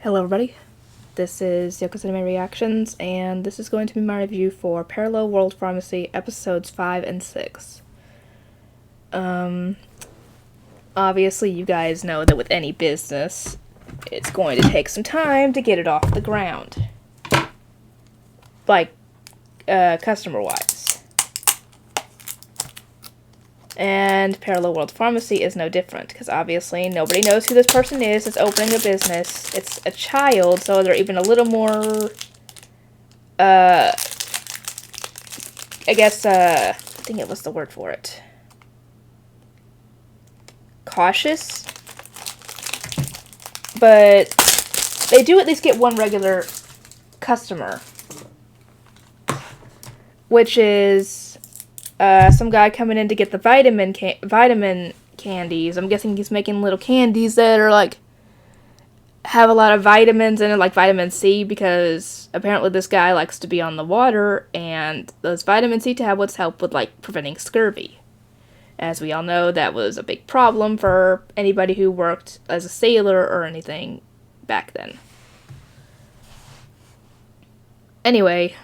Hello everybody, this is Yoko's Anime Reactions, and this is going to be my review for Parallel World Pharmacy episodes 5 and 6. Obviously you guys know that with any business, it's going to take some time to get it off the ground. Like, customer-wise. And Parallel World Pharmacy is no different, because obviously nobody knows who this person is that's opening a business. It's a child, so they're even a little more, I think it was the word for it. Cautious? But they do at least get one regular customer, which is some guy coming in to get the vitamin candies. I'm guessing he's making little candies that are like have a lot of vitamins in it, like vitamin C, because apparently this guy likes to be on the water, and those vitamin C tablets help with like preventing scurvy. As we all know, that was a big problem for anybody who worked as a sailor or anything back then. Anyway,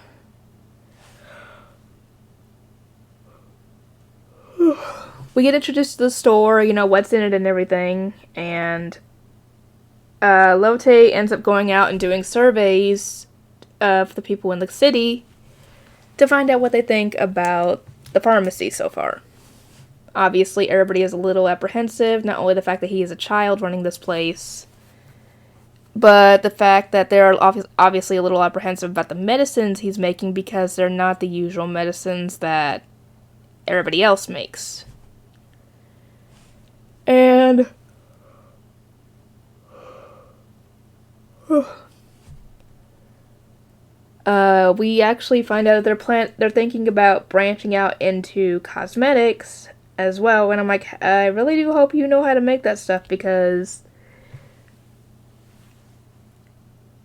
we get introduced to the store, you know, what's in it and everything, and Lotte ends up going out and doing surveys of the people in the city to find out what they think about the pharmacy so far. Obviously, everybody is a little apprehensive, not only the fact that he is a child running this place, but the fact that they're obviously a little apprehensive about the medicines he's making because they're not the usual medicines that everybody else makes. And we actually find out that they're thinking about branching out into cosmetics as well, and I'm like, I really do hope you know how to make that stuff, because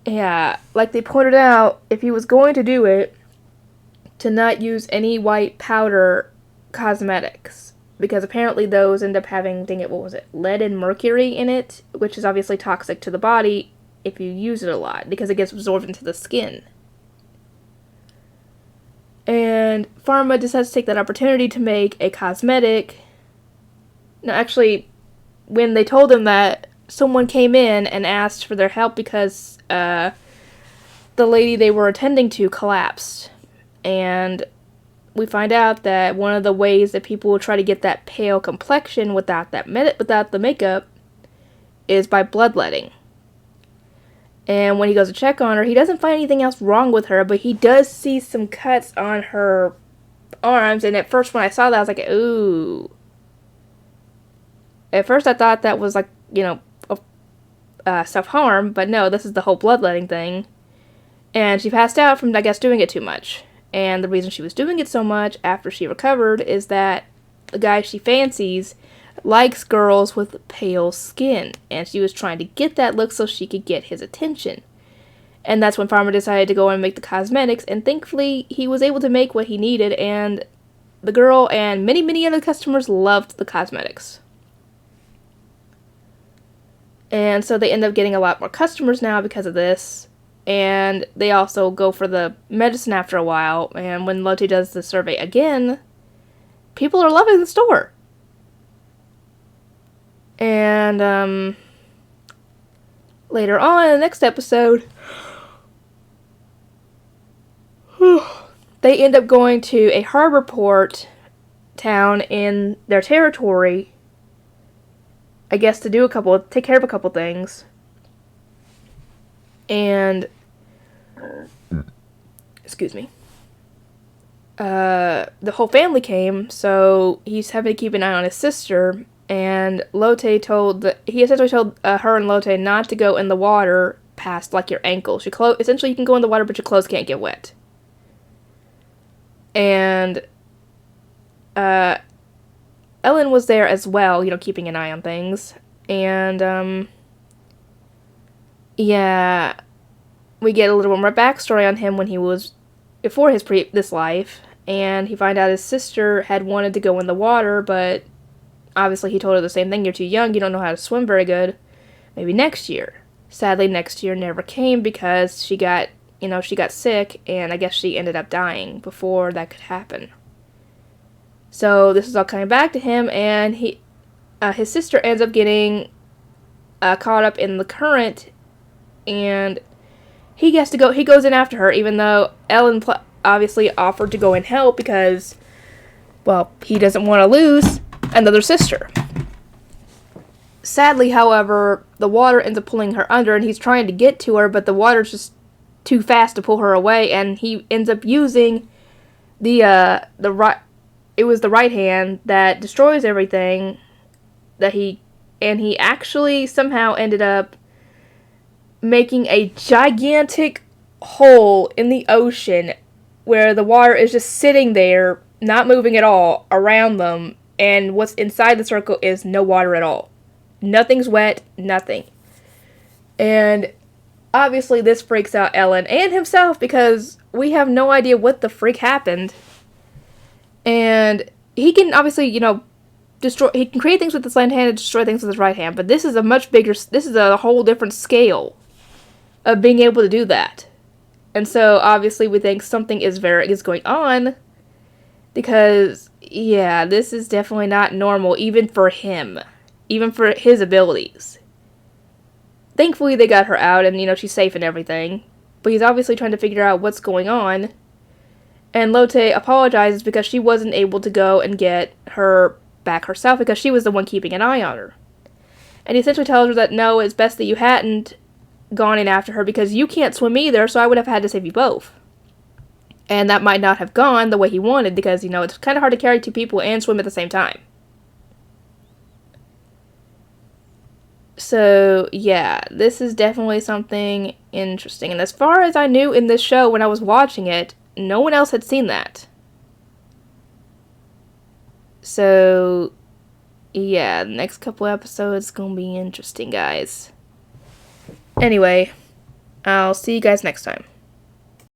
yeah, like they pointed out, if he was going to do it, to not use any white powder cosmetics, because apparently those end up having, lead and mercury in it, which is obviously toxic to the body if you use it a lot, because it gets absorbed into the skin. And Pharma decides to take that opportunity to make a cosmetic. No, actually, when they told him that, someone came in and asked for their help because the lady they were attending to collapsed. And we find out that one of the ways that people will try to get that pale complexion without the makeup is by bloodletting. And when he goes to check on her, he doesn't find anything else wrong with her, but he does see some cuts on her arms, and at first when I saw that, I was like, ooh. At first I thought that was like, self-harm, but no, this is the whole bloodletting thing. And she passed out from, I guess, doing it too much. And the reason she was doing it so much after she recovered is that the guy she fancies likes girls with pale skin, and she was trying to get that look so she could get his attention. And that's when Farmer decided to go and make the cosmetics, and thankfully he was able to make what he needed, and the girl and many, many other customers loved the cosmetics. And so they end up getting a lot more customers now because of this. And they also go for the medicine after a while, and when Lotte does the survey again, people are loving the store. And, later on in the next episode, they end up going to a harbor port town in their territory, I guess, to take care of a couple things. And, excuse me, the whole family came, so he's having to keep an eye on his sister, and he essentially told her and Lotte not to go in the water past, like, your ankles. Essentially, you can go in the water, but your clothes can't get wet. And, Ellen was there as well, keeping an eye on things, and, yeah, we get a little more backstory on him when he was before this life, and he find out his sister had wanted to go in the water, but obviously he told her the same thing, you're too young, you don't know how to swim very good, maybe next year. sadly next year never came because she got sick, and I guess she ended up dying before that could happen. So this is all coming back to him, and his sister ends up getting caught up in the current, and he goes in after her, even though Ellen obviously offered to go and help because, well, he doesn't want to lose another sister. Sadly, however, the water ends up pulling her under, and he's trying to get to her, but the water's just too fast to pull her away, and he ends up using the right hand that destroys everything and he actually somehow ended up making a gigantic hole in the ocean where the water is just sitting there, not moving at all, around them, and what's inside the circle is no water at all. Nothing's wet, nothing. And obviously this freaks out Ellen and himself because we have no idea what the freak happened. And he can obviously, he can create things with his left hand and destroy things with his right hand, but this is a whole different scale of being able to do that. And so obviously we think something is going on because, yeah, this is definitely not normal, even for him. Even for his abilities. Thankfully, they got her out, and, she's safe and everything. But he's obviously trying to figure out what's going on. And Lotte apologizes because she wasn't able to go and get her back herself because she was the one keeping an eye on her. And he essentially tells her that, no, it's best that you hadn't gone in after her because you can't swim either, so I would have had to save you both. And that might not have gone the way he wanted because, it's kind of hard to carry two people and swim at the same time. So, yeah, this is definitely something interesting. And as far as I knew in this show when I was watching it, no one else had seen that. So, yeah, the next couple episodes gonna be interesting, guys. Anyway, I'll see you guys next time.